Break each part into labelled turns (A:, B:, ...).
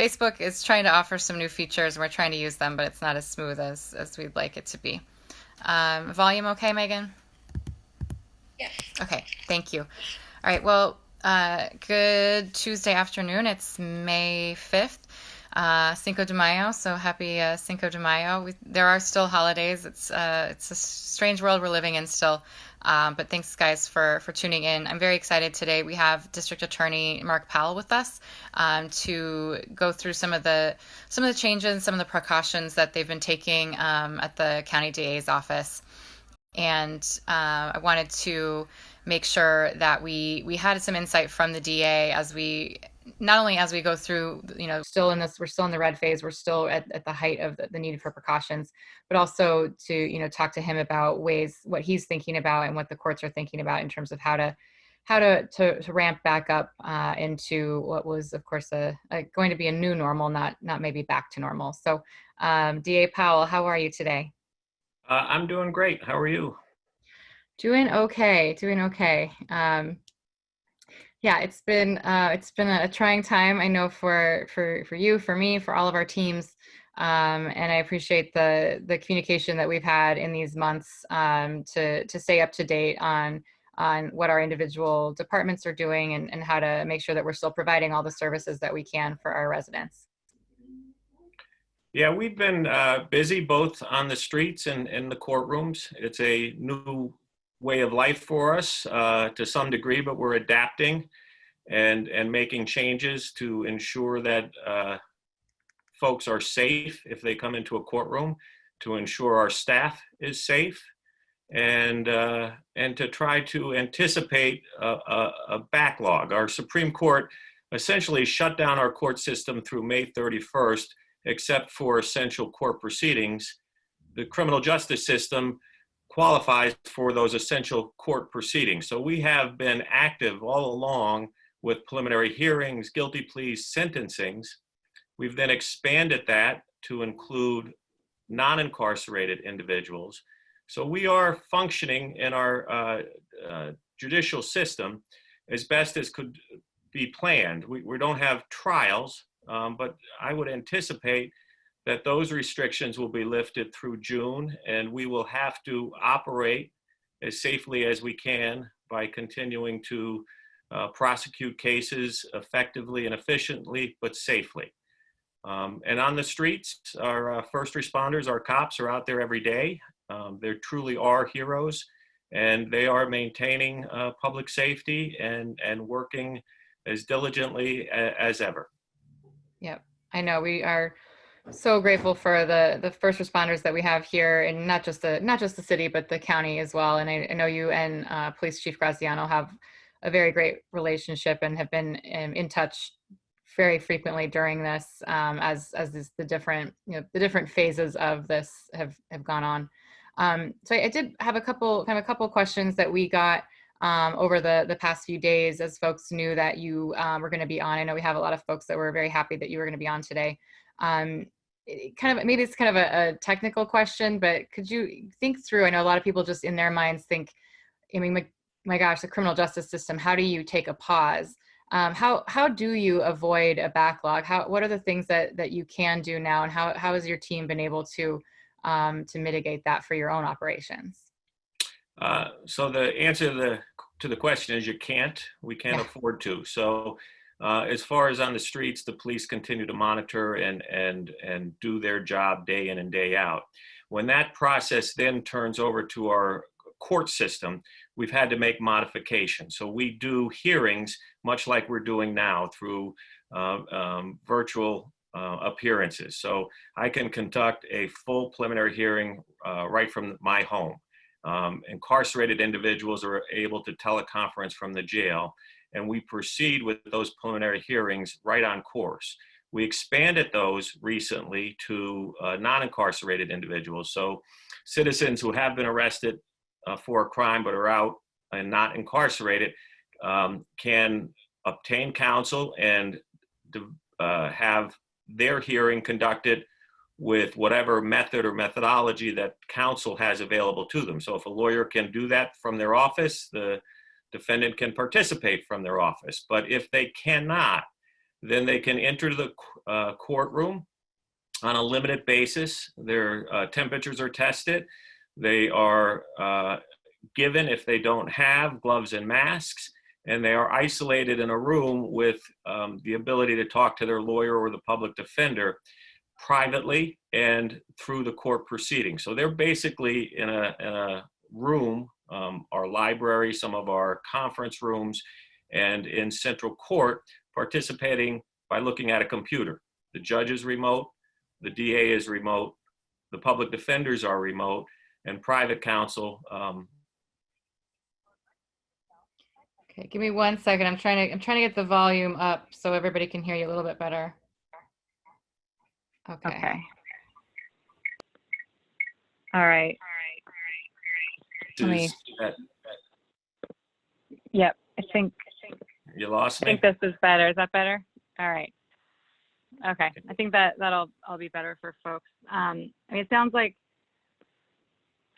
A: Facebook is trying to offer some new features, and we're trying to use them, but it's not as smooth as we'd like it to be. Volume okay, Megan?
B: Yes.
A: Okay, thank you. All right, well, good Tuesday afternoon. It's May 5th, Cinco de Mayo, so happy Cinco de Mayo. There are still holidays. It's a strange world we're living in still, but thanks, guys, for tuning in. I'm very excited today. We have District Attorney Mark Powell with us to go through some of the changes, some of the precautions that they've been taking at the County DA's office. And I wanted to make sure that we had some insight from the DA as we not only as we go through, we're still in the red phase, we're still at the height of the need for precautions, but also to, talk to him about what he's thinking about and what the courts are thinking about in terms of how to ramp back up into what was, of course, going to be a new normal, not maybe back to normal. So, DA Powell, how are you today?
B: I'm doing great. How are you?
A: Doing okay, doing okay. Yeah, it's been a trying time. I know for you, for me, for all of our teams, and I appreciate the communication that we've had in these months to stay up to date on what our individual departments are doing and how to make sure that we're still providing all the services that we can for our residents.
B: Yeah, we've been busy both on the streets and in the courtrooms. It's a new way of life for us to some degree, but we're adapting and making changes to ensure that folks are safe if they come into a courtroom, to ensure our staff is safe, and to try to anticipate a backlog. Our Supreme Court essentially shut down our court system through May 31st, except for essential court proceedings. The criminal justice system qualifies for those essential court proceedings. So we have been active all along with preliminary hearings, guilty pleas, sentencings. We've then expanded that to include non-incarcerated individuals. So we are functioning in our judicial system as best as could be planned. We don't have trials, but I would anticipate that those restrictions will be lifted through June, and we will have to operate as safely as we can by continuing to prosecute cases effectively and efficiently, but safely. And on the streets, our first responders, our cops are out there every day. They truly are heroes, and they are maintaining public safety and working as diligently as ever.
A: Yep. I know we are so grateful for the first responders that we have here, and not just the city, but the county as well. And I know you and Police Chief Graziano have a very great relationship and have been in touch very frequently during this, as the different phases of this have gone on. So I did have a couple questions that we got over the past few days, as folks knew that you were going to be on. I know we have a lot of folks that were very happy that you were going to be on today. Maybe it's kind of a technical question, but could you think through? I know a lot of people just in their minds think, I mean, my gosh, the criminal justice system. How do you take a pause? How do you avoid a backlog? What are the things that you can do now, and how has your team been able to mitigate that for your own operations?
B: So the answer to the question is you can't. We can't
A: Yeah.
B: afford to. So as far as on the streets, the police continue to monitor and do their job day in and day out. When that process then turns over to our court system, we've had to make modifications. So we do hearings much like we're doing now through virtual appearances. So I can conduct a full preliminary hearing right from my home. Incarcerated individuals are able to teleconference from the jail, and we proceed with those preliminary hearings right on course. We expanded those recently to non-incarcerated individuals. So citizens who have been arrested for a crime but are out and not incarcerated can obtain counsel and have their hearing conducted with whatever method or methodology that counsel has available to them. So if a lawyer can do that from their office, the defendant can participate from their office. But if they cannot, Then they can enter the courtroom on a limited basis. Their temperatures are tested. They are given, if they don't have, gloves and masks, and they are isolated in a room with the ability to talk to their lawyer or the public defender privately and through the court proceeding. So they're basically in a room, our library, some of our conference rooms, and in central court, participating by looking at a computer. The judge is remote, the DA is remote, the public defenders are remote, and private counsel.
A: Okay, give me 1 second. I'm trying to get the volume up so everybody can hear you a little bit better. Okay.
C: Okay. All right. Let me. Yep. I think
B: You lost me?
C: this is better. Is that better? All right. Okay. I think that'll be better for folks. I mean, it sounds like,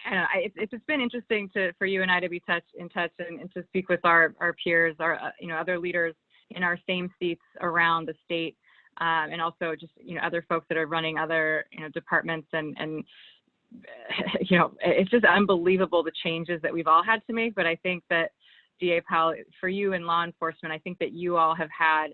C: I don't know, it's just been interesting for you and I to be in touch and to speak with our peers, our other leaders in our same seats around the state, and also just other folks that are running other departments and it's just unbelievable the changes that we've all had to make. But I think that DA Powell, for you in law enforcement, I think that you all have had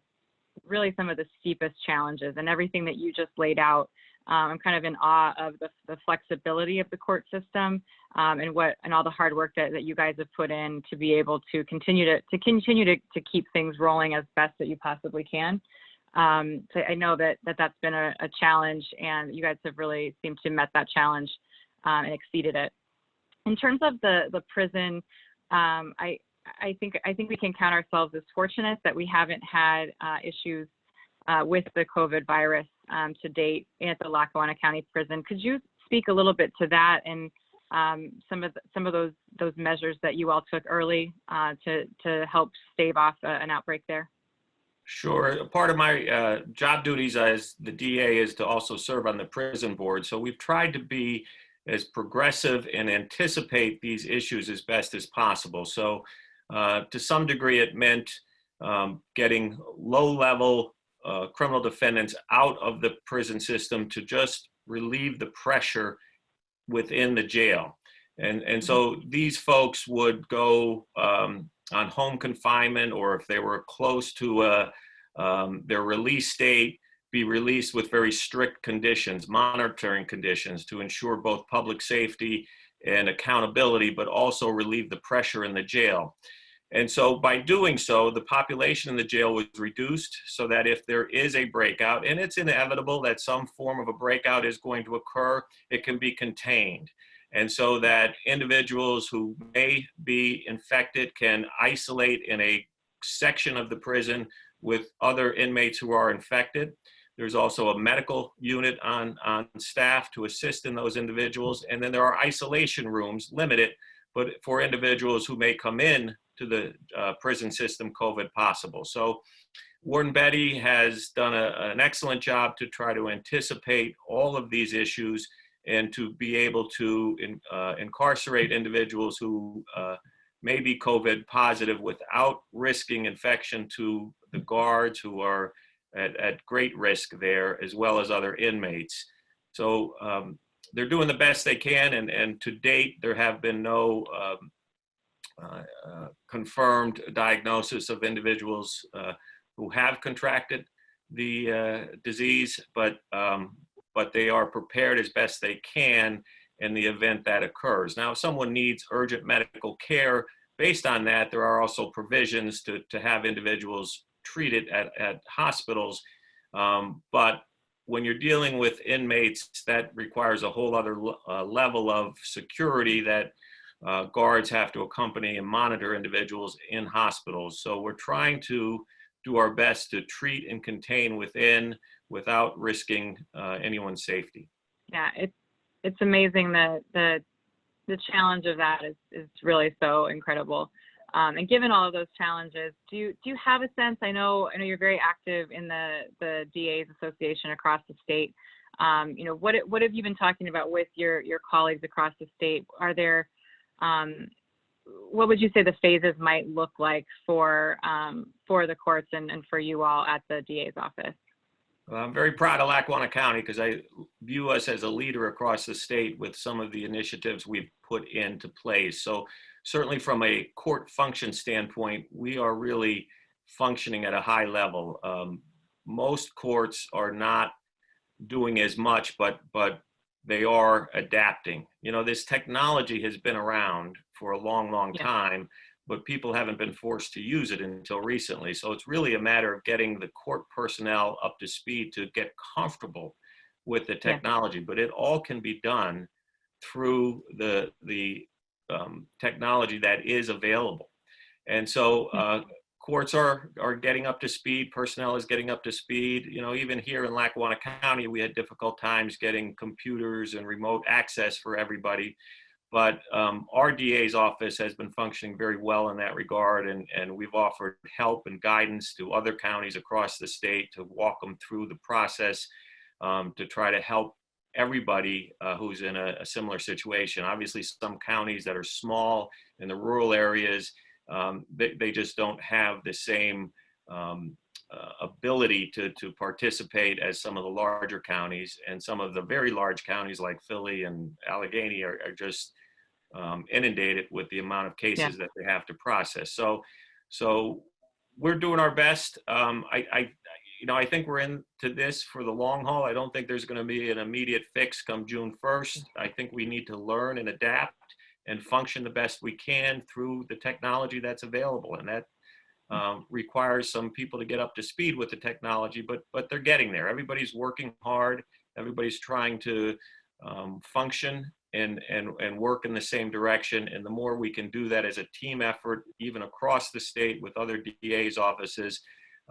C: really some of the steepest challenges, and everything that you just laid out. I'm kind of in awe of the flexibility of the court system, and all the hard work that you guys have put in to be able to continue to keep things rolling as best that you possibly can. So I know that's been a challenge, and you guys have really seemed to met that challenge and exceeded it. In terms of the prison, I think we can count ourselves as fortunate that we haven't had issues with the COVID virus to date at the Lackawanna County Prison. Could you speak a little bit to that and some of those measures that you all took early to help stave off an outbreak there?
B: Sure. Part of my job duties as the DA is to also serve on the prison board. So we've tried to be as progressive and anticipate these issues as best as possible. So to some degree, it meant getting low-level criminal defendants out of the prison system to just relieve the pressure within the jail. And so these folks would go on home confinement, or if they were close to their release date, be released with very strict conditions, monitoring conditions to ensure both public safety and accountability, but also relieve the pressure in the jail. And so by doing so, the population in the jail was reduced so that if there is a breakout, and it's inevitable that some form of a breakout is going to occur, it can be contained. And so that individuals who may be infected can isolate in a section of the prison with other inmates who are infected. There's also a medical unit on staff to assist in those individuals. And then there are isolation rooms, limited, but for individuals who may come in to the prison system COVID possible. So Warden Betty has done an excellent job to try to anticipate all of these issues and to be able to incarcerate individuals who may be COVID positive without risking infection to the guards who are at great risk there, as well as other inmates. So they're doing the best they can, and to date, there have been no confirmed diagnosis of individuals who have contracted the disease, but they are prepared as best they can in the event that occurs. Now, if someone needs urgent medical care, based on that, there are also provisions to have individuals treated at hospitals. But when you're dealing with inmates, that requires a whole other level of security that guards have to accompany and monitor individuals in hospitals. So we're trying to do our best to treat and contain without risking anyone's safety.
C: Yeah, it's amazing that the challenge of that is really so incredible. And given all of those challenges, do you have a sense? I know you're very active in the DA's Association across the state. What have you been talking about with your colleagues across the state? Are there what would you say the phases might look like for the courts and for you all at the DA's office?
B: Well, I'm very proud of Lackawanna County because I view us as a leader across the state with some of the initiatives we've put into place. So certainly from a court function standpoint, we are really functioning at a high level. Most courts are not doing as much, but they are adapting. You know, this technology has been around for a long
C: Yeah.
B: time, but people haven't been forced to use it until recently. So it's really a matter of getting the court personnel up to speed to get comfortable with the technology. But it all can be done through the technology that is available. And so courts are getting up to speed. Personnel is getting up to speed. You know, even here in Lackawanna County, we had difficult times getting computers and remote access for everybody. But our DA's office has been functioning very well in that regard, and we've offered help and guidance to other counties across the state to walk them through the process to try to help everybody who's in a similar situation. Obviously, some counties that are small in the rural areas, they just don't have the same ability to participate as some of the larger counties, and some of the very large counties like Philly and Allegheny are just inundated with the amount of cases that they have to process. So we're doing our best. I think we're into this for the long haul. I don't think there's going to be an immediate fix come June 1st. I think we need to learn and adapt and function the best we can through the technology that's available, and that requires some people to get up to speed with the technology, but they're getting there. Everybody's working hard. Everybody's trying to function and work in the same direction. And the more we can do that as a team effort, even across the state with other DA's offices,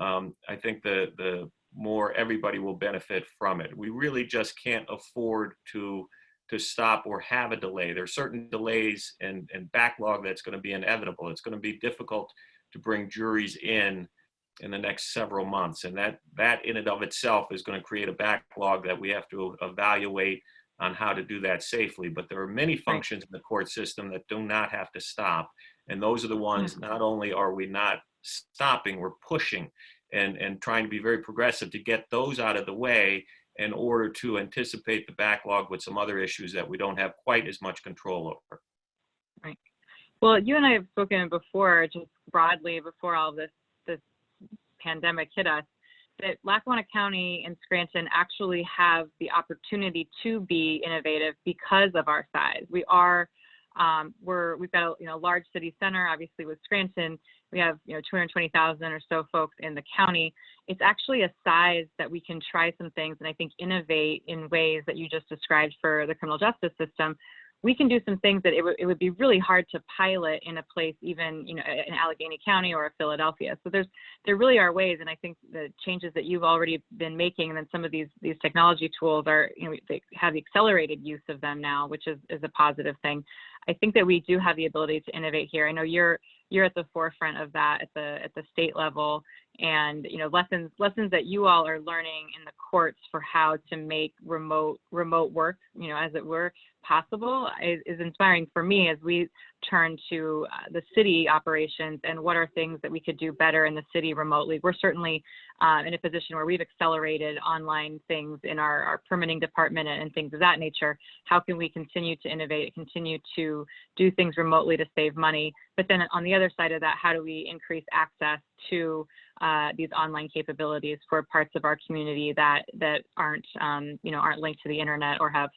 B: I think the more everybody will benefit from it. We really just can't afford to stop or have a delay. There are certain delays and backlog that's going to be inevitable. It's going to be difficult to bring juries in the next several months. And that in and of itself is going to create a backlog that we have to evaluate on how to do that safely. But there are many functions in the court system that do not have to stop. And those are the ones, not only are we not stopping, we're pushing and trying to be very progressive to get those out of the way in order to anticipate the backlog with some other issues that we don't have quite as much control over.
C: Right. Well, you and I have spoken before, just broadly before all this pandemic hit us, that Lackawanna County and Scranton actually have the opportunity to be innovative because of our size. We've got a large city center. Obviously, with Scranton, we have 220,000 or so folks in the county. It's actually a size that we can try some things and I think innovate in ways that you just described for the criminal justice system. We can do some things that it would be really hard to pilot in a place even in Allegheny County or Philadelphia. So there really are ways, and I think the changes that you've already been making, and then some of these technology tools are they have the accelerated use of them now, which is a positive thing. I think that we do have the ability to innovate here. I know you're at the forefront of that at the state level, and lessons that you all are learning in the courts for how to make remote work, as it were, possible is inspiring for me as we turn to the city operations and what are things that we could do better in the city remotely. We're certainly in a position where we've accelerated online things in our permitting department and things of that nature. How can we continue to innovate, continue to do things remotely to save money? But then on the other side of that, how do we increase access to these online capabilities for parts of our community that aren't linked to the internet or have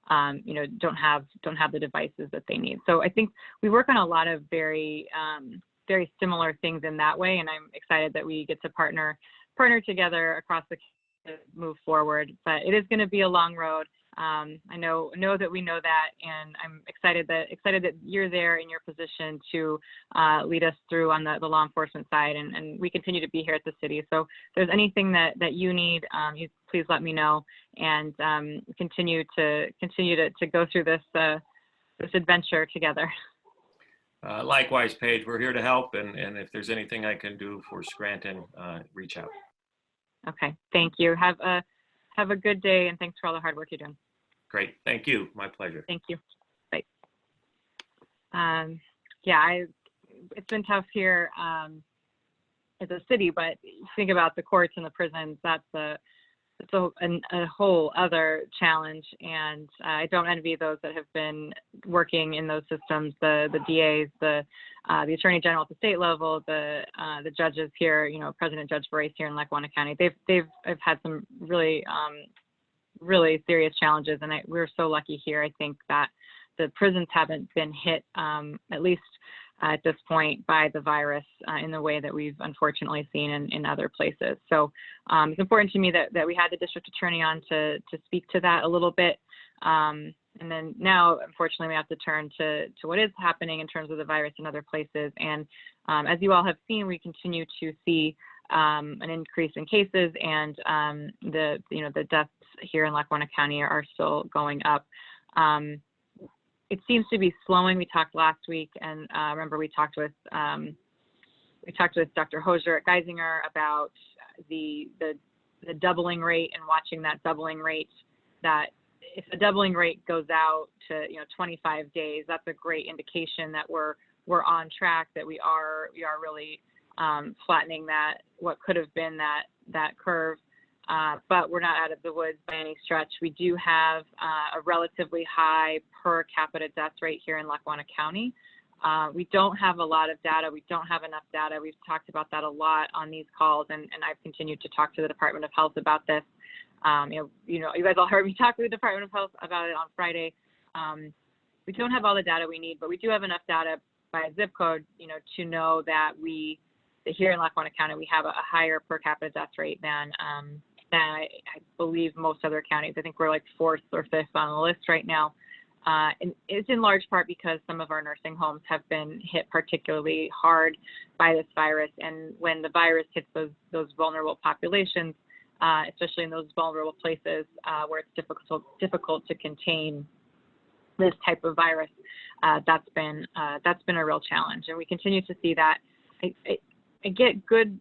C: don't have the devices that they need. So I think we work on a lot of very similar things in that way, and I'm excited that we get to partner together across the to move forward. But it is going to be a long road. I know that we know that, and I'm excited that you're there in your position to lead us through on the law enforcement side, and we continue to be here at the city. So if there's anything that you need, you please let me know, and continue to go through this adventure together.
B: Likewise, Paige, we're here to help, and if there's anything I can do for Scranton, reach out.
C: Okay, thank you. Have a good day, and thanks for all the hard work you're doing.
B: Great. Thank you. My pleasure.
C: Thank you. Bye. Yeah, it's been tough here as a city, but think about the courts and the prisons. That's a whole other challenge, and I don't envy those that have been working in those systems. The DAs, the Attorney General at the state level, the judges here. President Judge Borace here in Lackawanna County. They've had some really serious challenges, and we're so lucky here. I think that the prisons haven't been hit, at least at this point, by the virus in the way that we've unfortunately seen in other places. So it's important to me that we had the district attorney on to speak to that a little bit. And then now, unfortunately, we have to turn to what is happening in terms of the virus in other places. And as you all have seen, we continue to see an increase in cases, and the deaths here in Lackawanna County are still going up. It seems to be slowing. We talked last week, and remember we talked with Dr. Hosier at Geisinger about the doubling rate, and watching that doubling rate. That if the doubling rate goes out to 25 days, that's a great indication that we're on track, that we are really flattening that what could have been that curve. But we're not out of the woods by any stretch. We do have a relatively high per capita death rate here in Lackawanna County. We don't have a lot of data. We don't have enough data. We've talked about that a lot on these calls, and I've continued to talk to the Department of Health about this. You guys all heard me talk to the Department of Health about it on Friday. We don't have all the data we need, but we do have enough data by zip code, to know that here in Lackawanna County we have a higher per capita death rate than I believe most other counties. I think we're like 4th or 5th on the list right now. And it's in large part because some of our nursing homes have been hit particularly hard by this virus. And when the virus hits those vulnerable populations, especially in those vulnerable places where it's difficult to contain this type of virus, that's been a real challenge. And we continue to see that. I get good,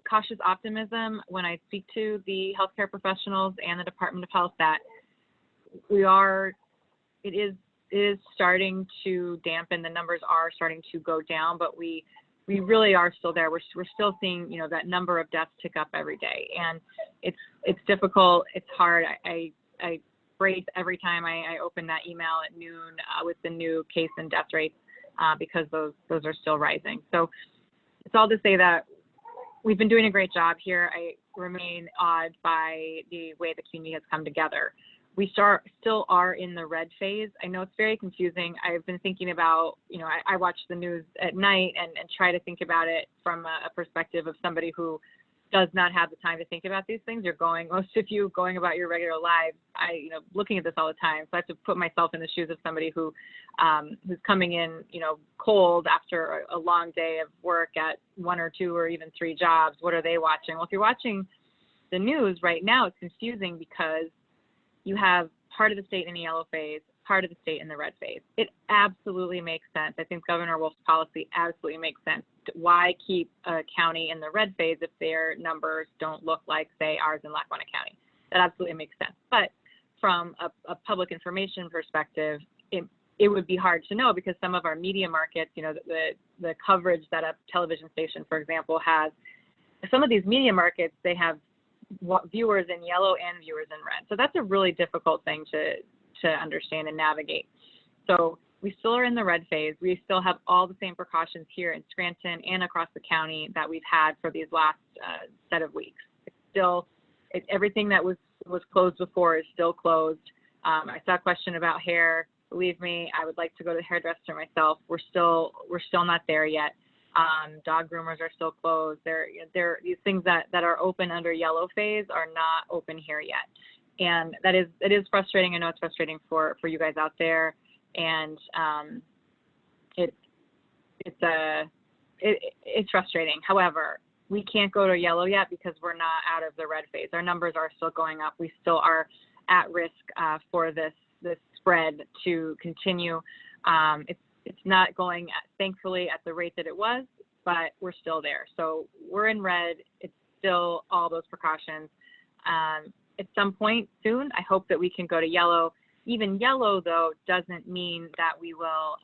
C: cautious optimism when I speak to the healthcare professionals and the Department of Health that it is starting to dampen. The numbers are starting to go down, but we really are still there. We're still seeing, that number of deaths tick up every day, and it's difficult. It's hard. I brace every time I open that email at noon with the new case and death rates because those are still rising. So it's all to say that we've been doing a great job here. I remain awed by the way the community has come together. We still are in the red phase. I know it's very confusing. I've been thinking about, I watch the news at night and try to think about it from a perspective of somebody who does not have the time to think about these things. Most of you going about your regular lives, looking at this all the time. So I have to put myself in the shoes of somebody who's coming in, cold after a long day of work at 1 or 2 or even 3 jobs. What are they watching? Well, if you're watching the news right now, it's confusing because you have part of the state in the yellow phase, part of the state in the red phase. It absolutely makes sense. I think Governor Wolf's policy absolutely makes sense. Why keep a county in the red phase if their numbers don't look like, say, ours in Lackawanna County? That absolutely makes sense. But from a public information perspective, it would be hard to know because some of our media markets, the coverage that a television station, for example, has, some of these media markets, they have viewers in yellow and viewers in red. So that's a really difficult thing to understand and navigate. So we still are in the red phase. We still have all the same precautions here in Scranton and across the county that we've had for these last set of weeks. Everything that was closed before is still closed. I saw a question about hair. Believe me, I would like to go to the hairdresser myself. We're still not there yet. Dog groomers are still closed. These things that are open under yellow phase are not open here yet. And it is frustrating. I know it's frustrating for you guys out there. And it's frustrating. However, we can't go to yellow yet because we're not out of the red phase. Our numbers are still going up. We still are at risk for this spread to continue. It's not going, thankfully, at the rate that it was, but we're still there. So we're in red. It's still all those precautions. At some point soon, I hope that we can go to yellow. Even yellow, though, doesn't mean that we will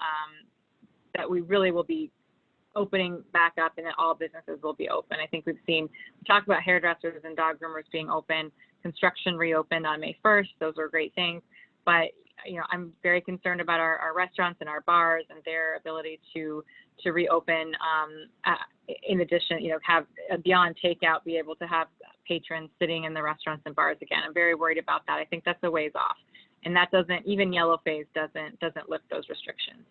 C: that we really will be opening back up and that all businesses will be open. I think we talked about hairdressers and dog groomers being open, construction reopened on May 1st. Those were great things. But, I'm very concerned about our restaurants and our bars and their ability to reopen. In addition, have beyond takeout, be able to have patrons sitting in the restaurants and bars again. I'm very worried about that. I think that's a ways off. And that even yellow phase doesn't lift those restrictions.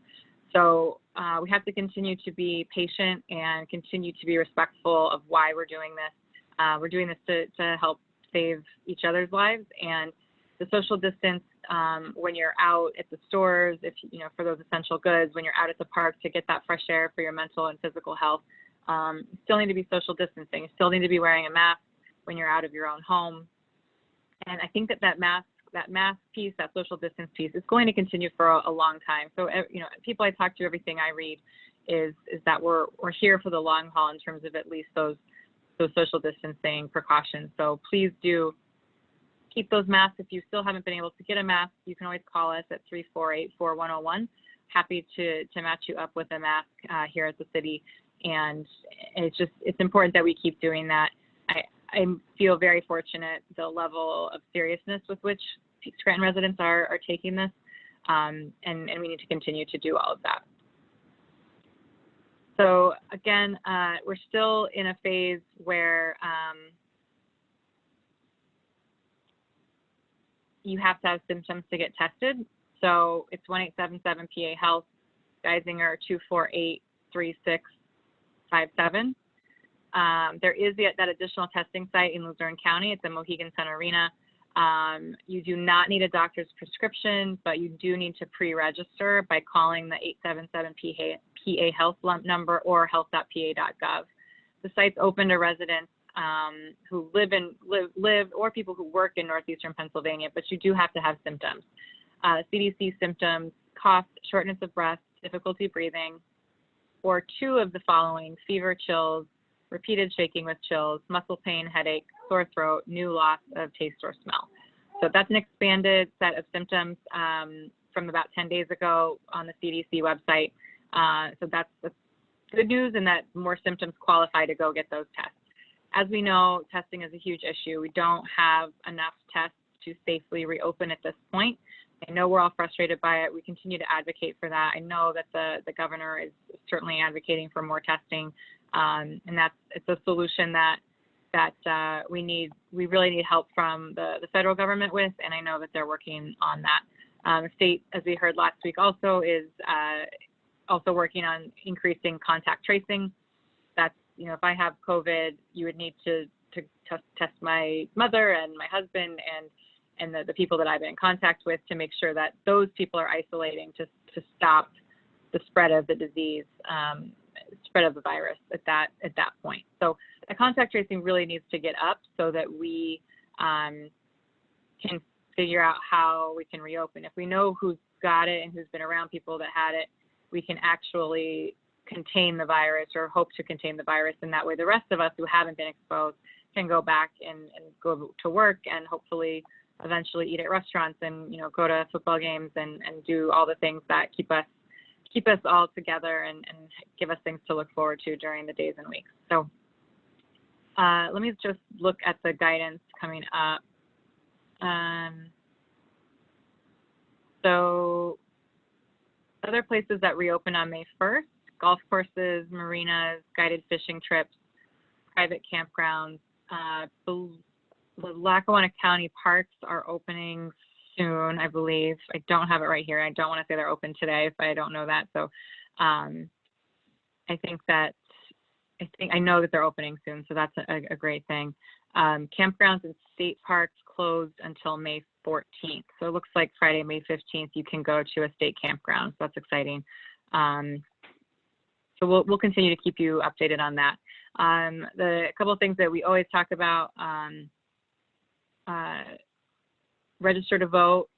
C: So we have to continue to be patient and continue to be respectful of why we're doing this. We're doing this to help save each other's lives, and the social distance when you're out at the stores, for those essential goods, when you're out at the park to get that fresh air for your mental and physical health, you still need to be social distancing. You still need to be wearing a mask when you're out of your own home. And I think that mask piece, that social distance piece, is going to continue for a long time. So, people I talk to, everything I read is that we're here for the long haul in terms of at least those social distancing precautions. So please do keep those masks. If you still haven't been able to get a mask, you can always call us at 348-4101. Happy to match you up with a mask here at the city. And it's important that we keep doing that. I feel very fortunate the level of seriousness with which Scranton residents are taking this, and we need to continue to do all of that. So again, we're still in a phase where you have to have symptoms to get tested. So it's 1877 PA Health, Geisinger 248-3657. There is that additional testing site in Luzerne County. It's in Mohegan Sun Arena. You do not need a doctor's prescription, but you do need to pre-register by calling the 877 PA Health number or health.pa.gov. The site's open to residents who live or people who work in northeastern Pennsylvania, but you do have to have symptoms. CDC symptoms: cough, shortness of breath, difficulty breathing, or two of the following: fever, chills, repeated shaking with chills, muscle pain, headache, sore throat, new loss of taste or smell. So that's an expanded set of symptoms from about 10 days ago on the CDC website. So that's good news, and that more symptoms qualify to go get those tests. As we know, testing is a huge issue. We don't have enough tests to safely reopen at this point. I know we're all frustrated by it. We continue to advocate for that. I know that the governor is certainly advocating for more testing, and it's a solution that we really need help from the federal government with, and I know that they're working on that. The state, as we heard last week, also is also working on increasing contact tracing. That's, if I have COVID, you would need to test my mother and my husband and the people that I've been in contact with to make sure that those people are isolating to stop the spread of the disease, spread of the virus at that point. So the contact tracing really needs to get up so that we can figure out how we can reopen. If we know who's got it and who's been around people that had it, we can actually contain the virus or hope to contain the virus. And that way the rest of us who haven't been exposed can go back and go to work and hopefully eventually eat at restaurants and, go to football games and do all the things that keep us all together and give us things to look forward to during the days and weeks. So let me just look at the guidance coming up. So other places that reopen on May 1st: golf courses, marinas, guided fishing trips, private campgrounds. The Lackawanna County parks are opening soon, I believe. I don't have it right here. I don't want to say they're open today if I don't know that. So I know that they're opening soon, so that's a great thing. Campgrounds and state parks closed until May 14th. So it looks like Friday, May 15th, you can go to a state campground. So that's exciting. So we'll continue to keep you updated on that. A couple of things that we always talk about: register to vote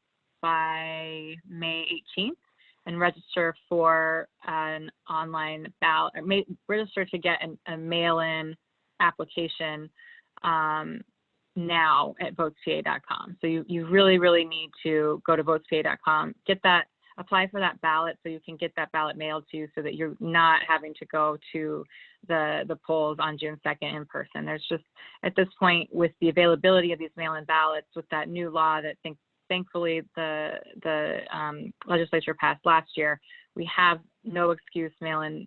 C: by May 18th, and register for an online ballot, or register to get a mail-in application now at votespa.com. So you really, really need to go to votespa.com, get that apply for that ballot so you can get that ballot mailed to you so that you're not having to go to the polls on June 2nd in person. There's just, at this point, with the availability of these mail-in ballots, with that new law that thankfully the legislature passed last year, we have no excuse mail-in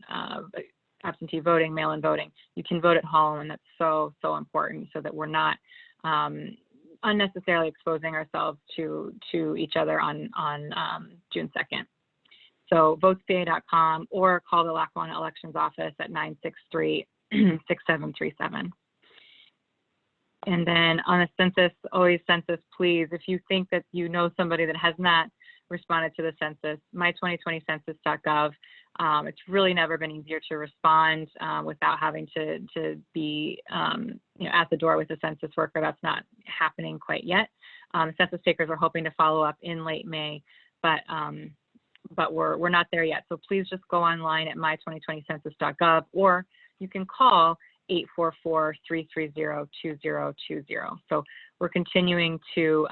C: absentee voting, mail-in voting. You can vote at home, and that's so important so that we're not unnecessarily exposing ourselves to each other on June 2nd. So votespa.com or call the Lackawanna Elections Office at 963-6737. And then on the census, always census, please. If you think that you know somebody that has not responded to the census, my2020census.gov. It's really never been easier to respond without having to be at the door with a census worker. That's not happening quite yet. Census takers are hoping to follow up in late May, but we're not there yet. So please just go online at my2020census.gov, or you can call 844-330-2020. So we're continuing to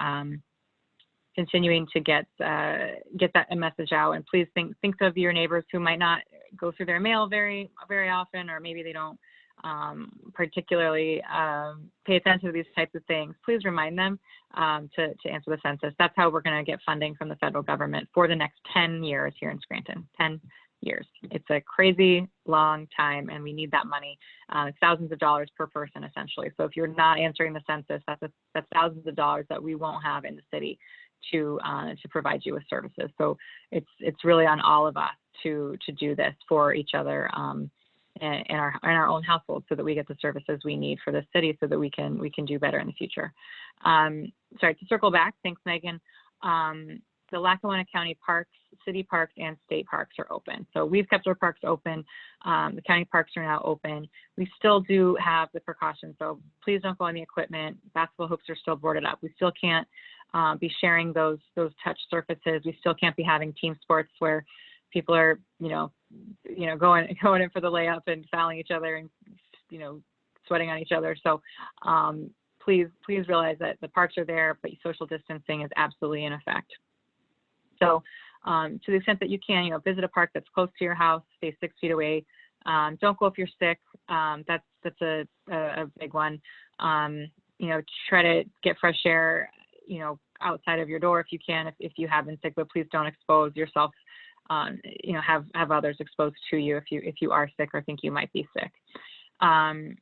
C: get that message out, and please think of your neighbors who might not go through their mail very often, or maybe they don't particularly pay attention to these types of things. Please remind them to answer the census. That's how we're going to get funding from the federal government for the next 10 years here in Scranton. 10 years. It's a crazy long time, and we need that money. It's thousands of dollars per person, essentially. So if you're not answering the census, that's thousands of dollars that we won't have in the city to provide you with services. So it's really on all of us to do this for each other in our own household, so that we get the services we need for the city, so that we can do better in the future. Sorry, to circle back, thanks, Megan. The Lackawanna County parks, city parks, and state parks are open. So we've kept our parks open. The county parks are now open. We still do have the precautions, so please don't go on the equipment. Basketball hoops are still boarded up. We still can't be sharing those touch surfaces. We still can't be having team sports where people are, going in for the layup and fouling each other and, sweating on each other. So please realize that the parks are there, but social distancing is absolutely in effect. So to the extent that you can, visit a park that's close to your house, stay 6 feet away. Don't go if you're sick. That's a big one. Try to get fresh air, outside of your door if you can, if you have been sick, but please don't expose yourself, have others exposed to you if you are sick or think you might be sick. And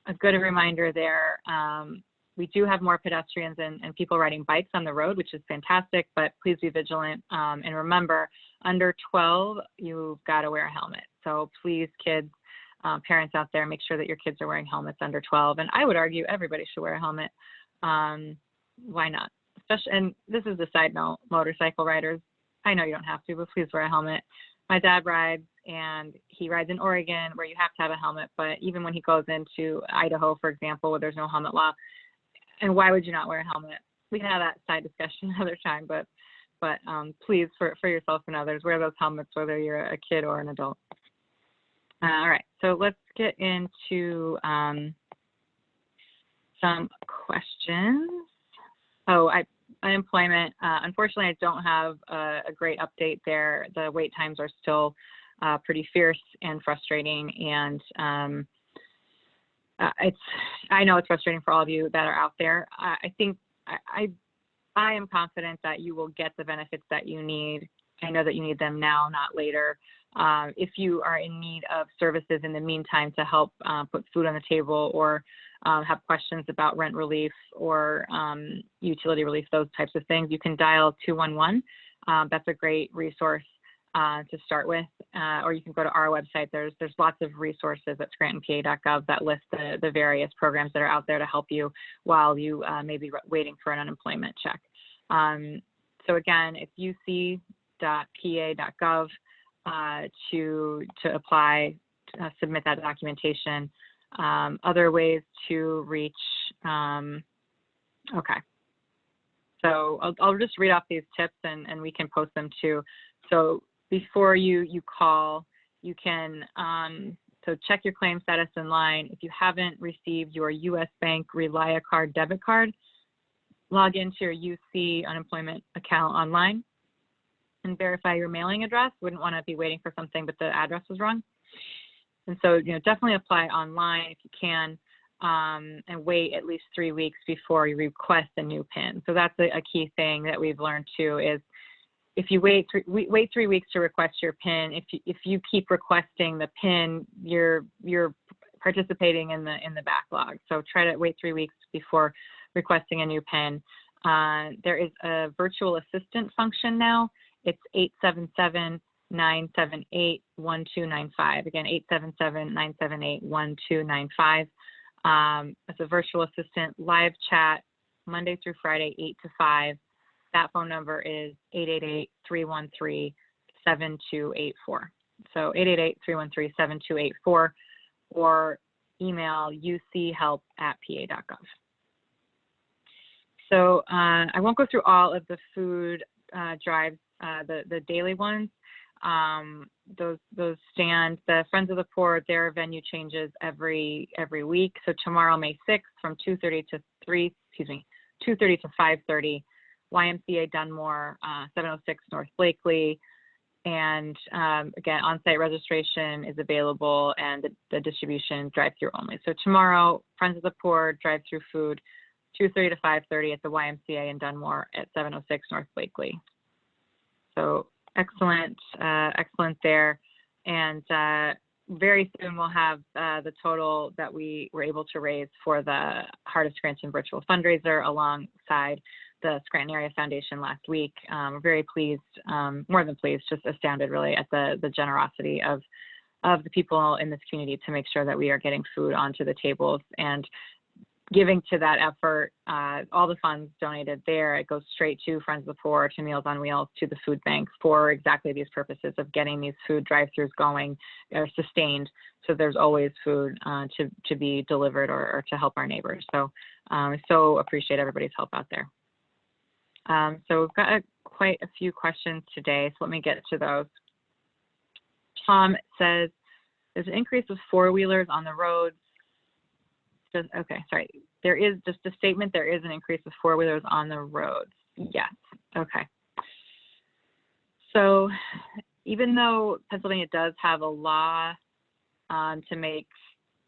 C: a good reminder there, we do have more pedestrians and people riding bikes on the road, which is fantastic, but please be vigilant. And remember, under 12, you've got to wear a helmet. So please, kids, parents out there, make sure that your kids are wearing helmets under 12. And I would argue everybody should wear a helmet. Why not? Especially, and this is a side note, motorcycle riders, I know you don't have to, but please wear a helmet. My dad rides, and he rides in Oregon where you have to have a helmet, but even when he goes into Idaho, for example, where there's no helmet law, and why would you not wear a helmet? We can have that side discussion another time, but please, for yourself and others, wear those helmets whether you're a kid or an adult. All right, so let's get into some questions. Unemployment. Unfortunately, I don't have a great update there. The wait times are still pretty fierce and frustrating, and I know it's frustrating for all of you that are out there. I think I am confident that you will get the benefits that you need. I know that you need them now, not later. If you are in need of services in the meantime to help put food on the table, or have questions about rent relief or utility relief, those types of things, you can dial 211. That's a great resource to start with, or you can go to our website. There's lots of resources at scrantonpa.gov that list the various programs that are out there to help you while you may be waiting for an unemployment check. So again, it's uc.pa.gov to apply, submit that documentation. Other ways to reach, okay. So I'll just read off these tips and we can post them too. So before you call, you can, so check your claim status in line. If you haven't received your U.S. Bank Relia Card debit card, log into your UC unemployment account online. and verify your mailing address. Wouldn't want to be waiting for something, but the address was wrong. And so, definitely apply online if you can, and wait at least 3 weeks before you request a new PIN. So that's a key thing that we've learned too, is if you wait 3 weeks to request your PIN, if you keep requesting the PIN, you're participating in the backlog. So try to wait 3 weeks before requesting a new PIN. There is a virtual assistant function now. It's 877-978-1295. Again, 877-978-1295. It's a virtual assistant live chat Monday through Friday, 8 to 5. That phone number is 888-313-7284. So 888-313-7284, or email uchelp@pa.gov. So I won't go through all of the food drives, the daily ones. Those stand, the Friends of the Poor, their venue changes every week. So tomorrow, May 6th, from 2:30 to 5:30, YMCA Dunmore, 706 North Blakely. And again, on-site registration is available, and the distribution drive-through only. So tomorrow, Friends of the Poor, drive-through food, 2:30 to 5:30 at the YMCA in Dunmore at 706 North Blakely. So excellent there. And very soon we'll have the total that we were able to raise for the Heart of Scranton virtual fundraiser alongside the Scranton Area Foundation last week. We're very pleased, more than pleased, just astounded really at the generosity of the people in this community to make sure that we are getting food onto the tables. And giving to that effort, all the funds donated there, it goes straight to Friends of the Poor, to Meals on Wheels, to the food bank for exactly these purposes of getting these food drive-throughs going or sustained. So there's always food to be delivered or to help our neighbors. So I so appreciate everybody's help out there. So we've got quite a few questions today, so let me get to those. Tom says, there's an increase of four-wheelers on the roads. Okay, sorry. There is just a statement, there is an increase of four-wheelers on the roads. Yes, okay. So even though Pennsylvania does have a law it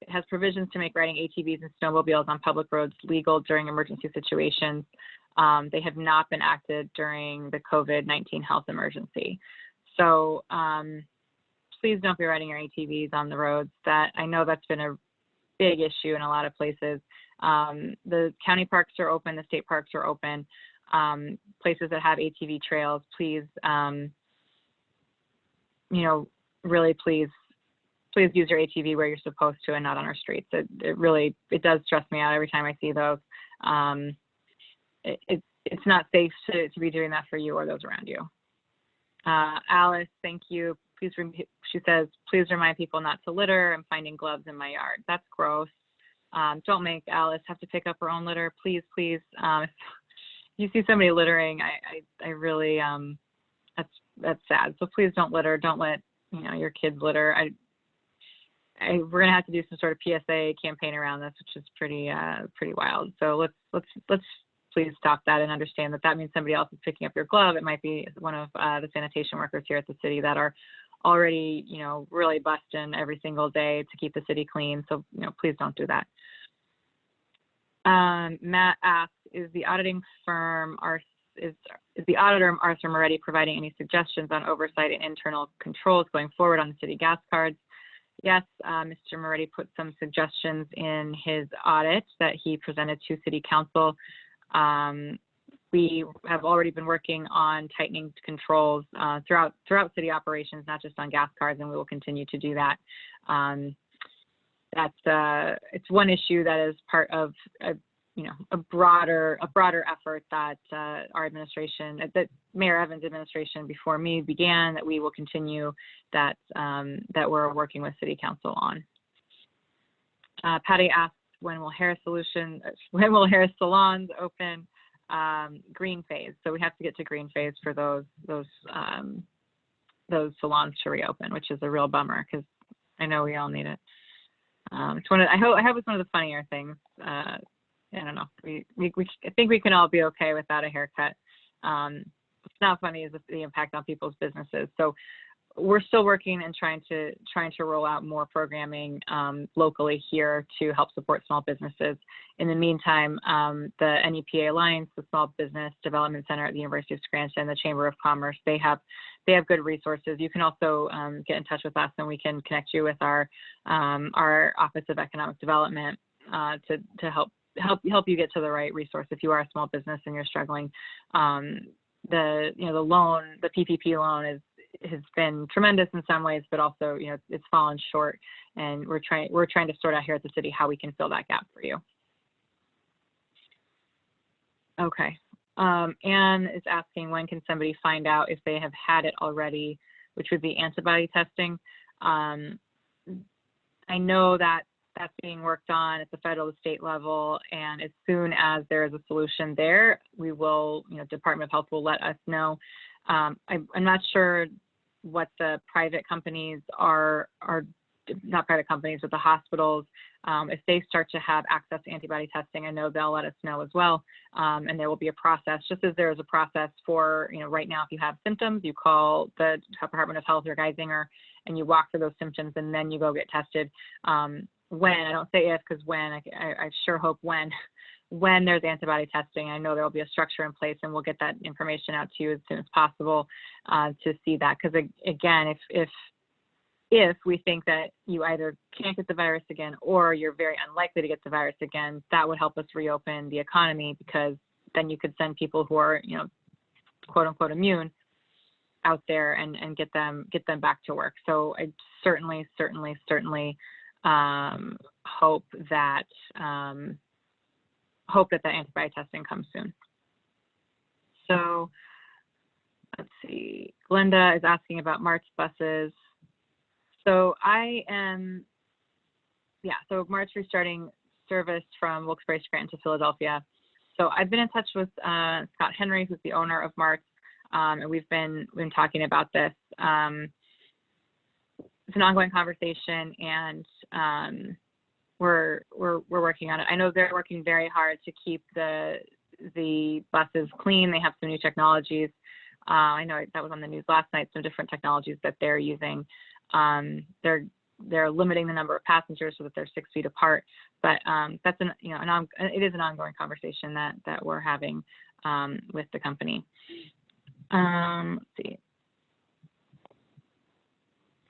C: has provisions to make riding ATVs and snowmobiles on public roads legal during emergency situations, they have not been acted during the COVID-19 health emergency. So please don't be riding your ATVs on the roads. I know that's been a big issue in a lot of places. The county parks are open, the state parks are open. Places that have ATV trails, please, really please use your ATV where you're supposed to and not on our streets. It does stress me out every time I see those. It's not safe to be doing that for you or those around you. Alice, thank you. She says, please remind people not to litter. I'm finding gloves in my yard. That's gross. Don't make Alice have to pick up her own litter. Please. If you see somebody littering, I really, that's sad. So please don't litter. Don't let, your kids litter. We're going to have to do some sort of PSA campaign around this, which is pretty wild. So let's please stop that and understand that means somebody else is picking up your glove. It might be one of the sanitation workers here at the city that are already, really busting every single day to keep the city clean. So, please don't do that. Matt asks, is the auditing firm, is the auditor Arthur Moretti providing any suggestions on oversight and internal controls going forward on the city gas cards? Yes, Mr. Moretti put some suggestions in his audit that he presented to City Council. We have already been working on tightening controls throughout city operations, not just on gas cards, and we will continue to do that. It's one issue that is part of a broader effort that our administration, that Mayor Evans' administration before me began, that we will continue, that we're working with City Council on. Patty asks, when will hair salons open? Green phase. So we have to get to green phase for those salons to reopen, which is a real bummer because I know we all need it. It's I hope it's one of the funnier things. I don't know. I think we can all be okay without a haircut not funny is the impact on people's businesses. So we're still working and trying to roll out more programming locally here to help support small businesses. In the meantime, the NEPA Alliance, the Small Business Development Center at the University of Scranton, the Chamber of Commerce, they have good resources. You can also get in touch with us, and we can connect you with our Office of Economic Development to help you get to the right resource if you are a small business and you're struggling. The loan, the PPP loan has been tremendous in some ways, but also, it's fallen short, and we're trying to sort out here at the city how we can fill that gap for you. Okay. Anne is asking, when can somebody find out if they have had it already, which would be antibody testing. I know that that's being worked on at the federal, state level, and as soon as there is a solution there, we will, Department of Health will let us know. I'm not sure what the private companies are not private companies, but the hospitals, if they start to have access to antibody testing, I know they'll let us know as well. And there will be a process, just as there is a process for, right now, if you have symptoms, you call the Department of Health or Geisinger, and you walk through those symptoms, and then you go get tested. When, I don't say if, because when, I sure hope when there's antibody testing, I know there will be a structure in place, and we'll get that information out to you as soon as possible to see that. Because again, if we think that you either can't get the virus again or you're very unlikely to get the virus again, that would help us reopen the economy, because then you could send people who are, quote unquote immune out there and get them back to work. So I certainly hope that that antibody testing comes soon. So let's see. Glenda is asking about March buses. So so March restarting service from Wilkes-Barre, Scranton to Philadelphia. So I've been in touch with Scott Henry, who's the owner of March, and we've been talking about this. It's an ongoing conversation, and we're working on it. I know they're working very hard to keep the buses clean. They have some new technologies. I know that was on the news last night, some different technologies that they're using. They're limiting the number of passengers so that they're 6 feet apart. But that's it is an ongoing conversation that we're having with the company. Let's see.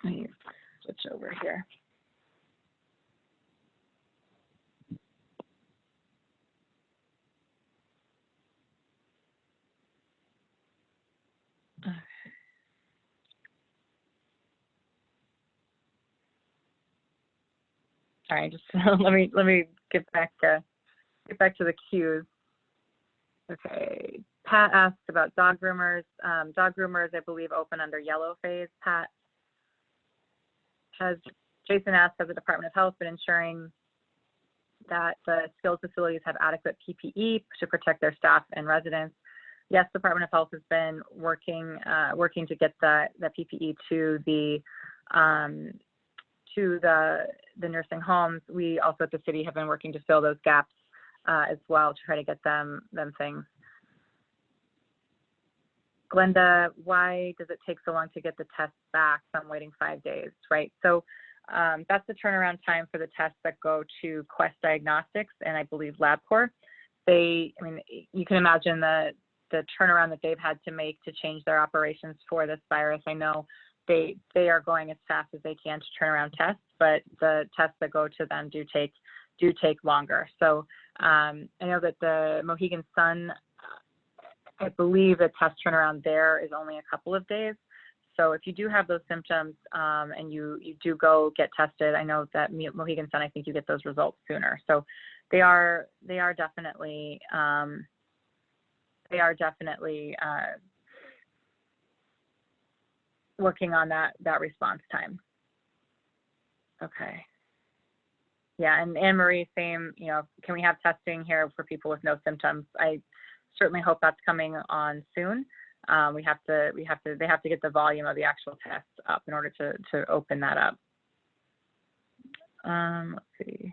C: Let me switch over here. All right, just let me get back to the queues. Okay, Pat asked about dog groomers. Dog groomers, I believe, open under yellow phase. Pat Jason asked, has the Department of Health been ensuring that the skilled facilities have adequate PPE to protect their staff and residents? Yes, the Department of Health has been working to get the PPE to the nursing homes. We also at the city have been working to fill those gaps as well, to try to get them things. Glenda, why does it take so long to get the tests back? So I'm waiting 5 days, right? So that's the turnaround time for the tests that go to Quest Diagnostics and I believe LabCorp. You can imagine the turnaround that they've had to make to change their operations for this virus. I know they are going as fast as they can to turn around tests, but the tests that go to them do take longer. So I know that the Mohegan Sun, I believe the test turnaround there is only a couple of days. So if you do have those symptoms and you do go get tested, I know that Mohegan Sun, I think you get those results sooner. So they are definitely working on that response time. Okay. Yeah, and Anne Marie, same. Can we have testing here for people with no symptoms? I certainly hope that's coming on soon. They have to get the volume of the actual tests up in order to open that up. Let's see.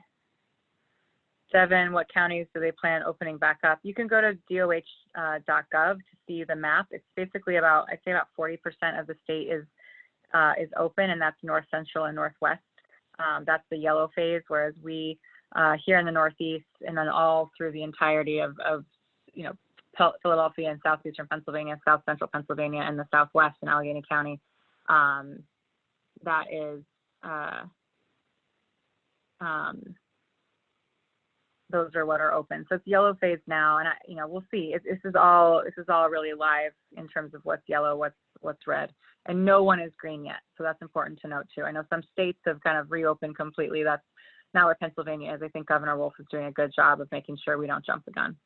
C: 7, what counties do they plan opening back up? You can go to DOH.gov to see the map. It's basically about, I'd say about 40% of the state is open, and that's north, central, and northwest. That's the yellow phase, whereas we here in the Northeast and then all through the entirety of Philadelphia and southeastern Pennsylvania, south central Pennsylvania, and the Southwest in Allegheny County, that is those are what are open. So it's yellow phase now, and we'll see. This is all really live in terms of what's yellow, what's red, and no one is green yet. So that's important to note too. I know some states have kind of reopened completely. That's not where Pennsylvania is. I think Governor Wolf is doing a good job of making sure we don't jump the gun.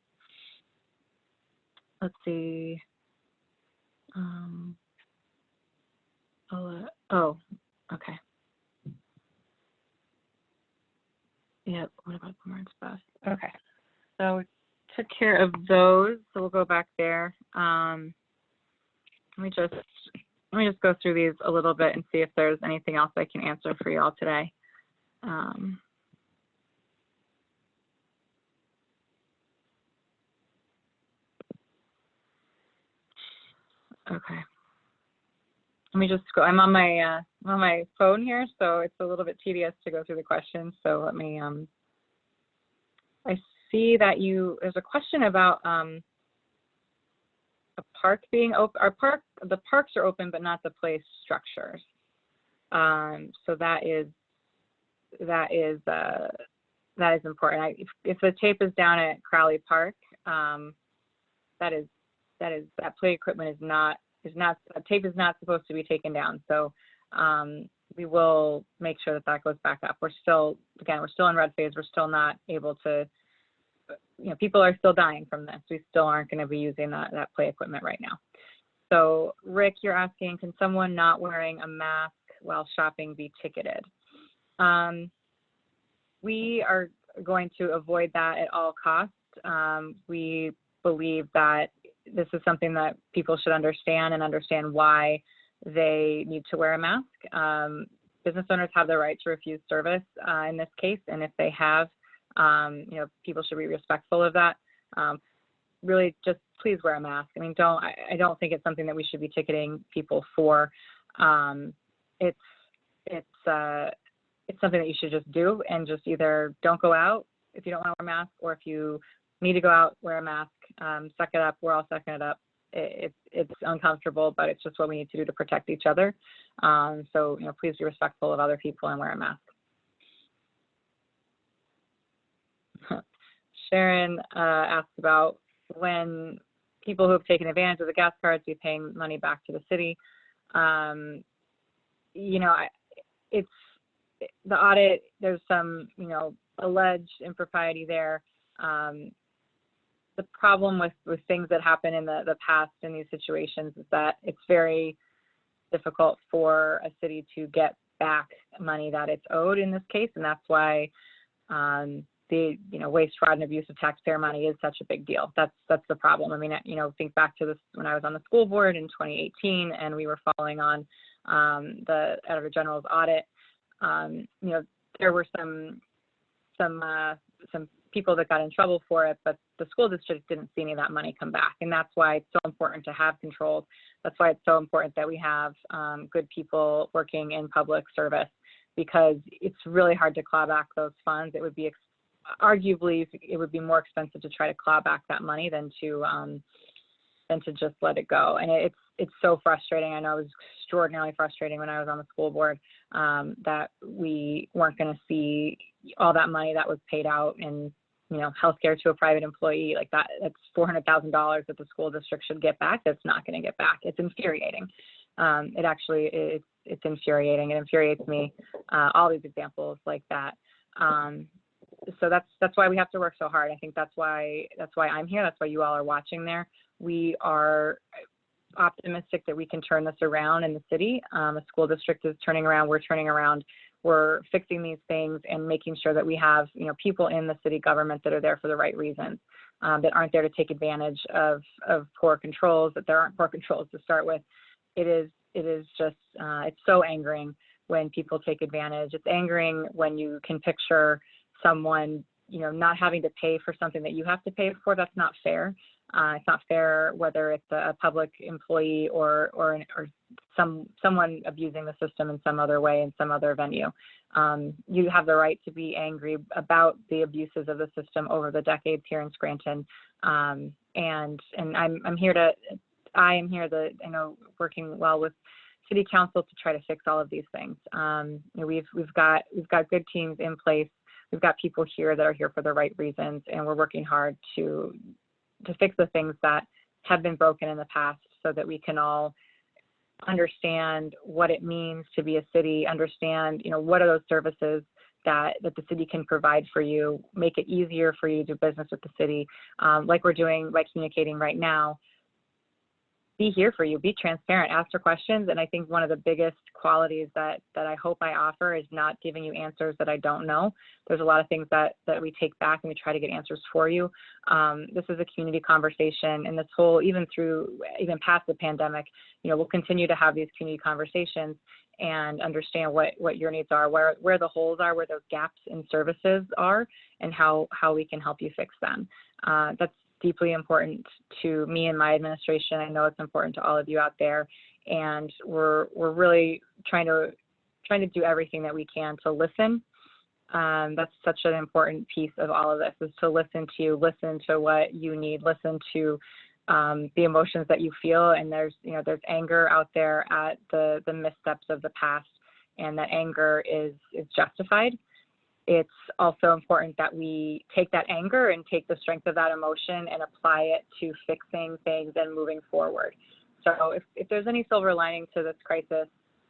C: Let's see. Okay. Yep. What about the March best? Okay. So we took care of those. So we'll go back there. Let me just go through these a little bit and see if there's anything else I can answer for you all today. Okay. Let me just go. I'm on my phone here, so it's a little bit tedious to go through the questions. So let me. I see that there's a question about a park being open. The parks are open, but not the play structures. So that is important. If the tape is down at Crowley Park, that play equipment tape is not supposed to be taken down. So we will make sure that goes back up. We're still in red phase. We're still not able to, people are still dying from this. We still aren't going to be using that play equipment right now. So Rick, you're asking, can someone not wearing a mask while shopping be ticketed? We are going to avoid that at all costs. We believe that this is something that people should understand and understand why they need to wear a mask. Business owners have the right to refuse service in this case, and if they have, people should be respectful of that. Really, just please wear a mask. I mean, I don't think it's something that we should be ticketing people for. It's something that you should just do, and just either don't go out if you don't want to wear a mask, or if you need to go out, wear a mask. Suck it up. We're all sucking it up. It's uncomfortable, but it's just what we need to do to protect each other. So please be respectful of other people and wear a mask. Sharon asked about when people who have taken advantage of the gas cards be paying money back to the city. It's the audit. There's some alleged impropriety there. The problem with things that happen in the past in these situations is that it's very difficult for a city to get back money that it's owed in this case, and that's why the waste, fraud, and abuse of taxpayer money is such a big deal. That's the problem. I mean, think back to this when I was on the school board in 2018, and we were following on the Editor General's audit. There were some people that got in trouble for it, but the school district didn't see any of that money come back. And that's why it's so important to have controls. That's why it's so important that we have good people working in public service, because it's really hard to claw back those funds. It would be arguably more expensive to try to claw back that money than to just let it go. And it's so frustrating. I know it was extraordinarily frustrating when I was on the school board that we weren't going to see all that money that was paid out in healthcare to a private employee. Like that's $400,000 that the school district should get back. That's not going to get back. It's infuriating. It's infuriating. It infuriates me. All these examples like that. So that's why we have to work so hard. I think that's why I'm here. That's why you all are watching there. We are optimistic that we can turn this around in the city. The school district is turning around. We're turning around. We're fixing these things and making sure that we have, people in the city government that are there for the right reasons, that aren't there to take advantage of poor controls, that there aren't poor controls to start with. It is just, it's so angering when people take advantage. It's angering when you can picture someone not having to pay for something that you have to pay for, that's not fair. It's not fair whether it's a public employee or someone abusing the system in some other way in some other venue. You have the right to be angry about the abuses of the system over the decades here in Scranton. And I'm here working well with City Council to try to fix all of these things. We've got good teams in place. We've got people here that are here for the right reasons, and we're working hard to fix the things that have been broken in the past so that we can all understand what it means to be a city, understand, what are those services that the city can provide for you, make it easier for you to do business with the city, like we're doing by communicating right now. Be here for you, be transparent, ask your questions. And I think one of the biggest qualities that I hope I offer is not giving you answers that I don't know. There's a lot of things that we take back and we try to get answers for you. This is a community conversation, and this whole, even past the pandemic, we'll continue to have these community conversations and understand what your needs are, where the holes are, where those gaps in services are, and how we can help you fix them. That's deeply important to me and my administration. I know it's important to all of you out there, and we're really trying to do everything that we can to listen. That's such an important piece of all of this, is to listen to what you need, listen to the emotions that you feel. And there's anger out there at the missteps of the past, and that anger is justified. It's also important that we take that anger and take the strength of that emotion and apply it to fixing things and moving forward. So if there's any silver lining to this crisis,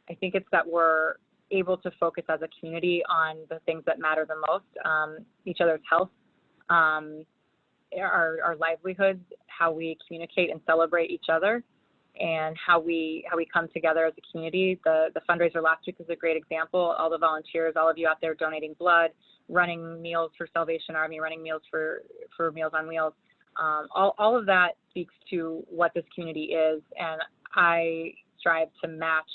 C: I think it's that we're able to focus as a community on the things that matter the most, each other's health, our livelihoods, how we communicate and celebrate each other, and how we come together as a community. The fundraiser last week is a great example. All the volunteers, all of you out there donating blood, running meals for Salvation Army, running meals for Meals on Wheels. All of that speaks to what this community is, and I strive to match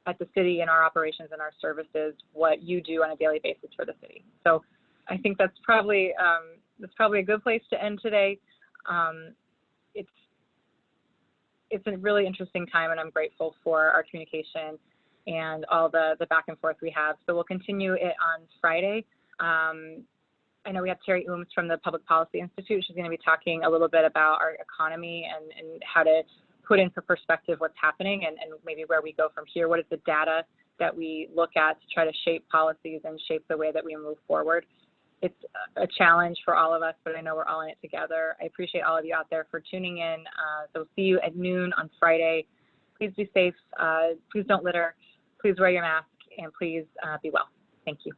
C: at the city in our operations and our services what you do on a daily basis for the city. So I think that's probably a good place to end today. It's a really interesting time, and I'm grateful for our communication and all the back and forth we have. So we'll continue it on Friday. I know we have Terry Ooms from the Public Policy Institute. She's going to be talking a little bit about our economy and how to put into perspective what's happening and maybe where we go from here. What is the data that we look at to try to shape policies and shape the way that we move forward? It's a challenge for all of us, but I know we're all in it together. I appreciate all of you out there for tuning in. So see you at noon on Friday. Please be safe. Please don't litter. Please wear your mask, and please be well. Thank you.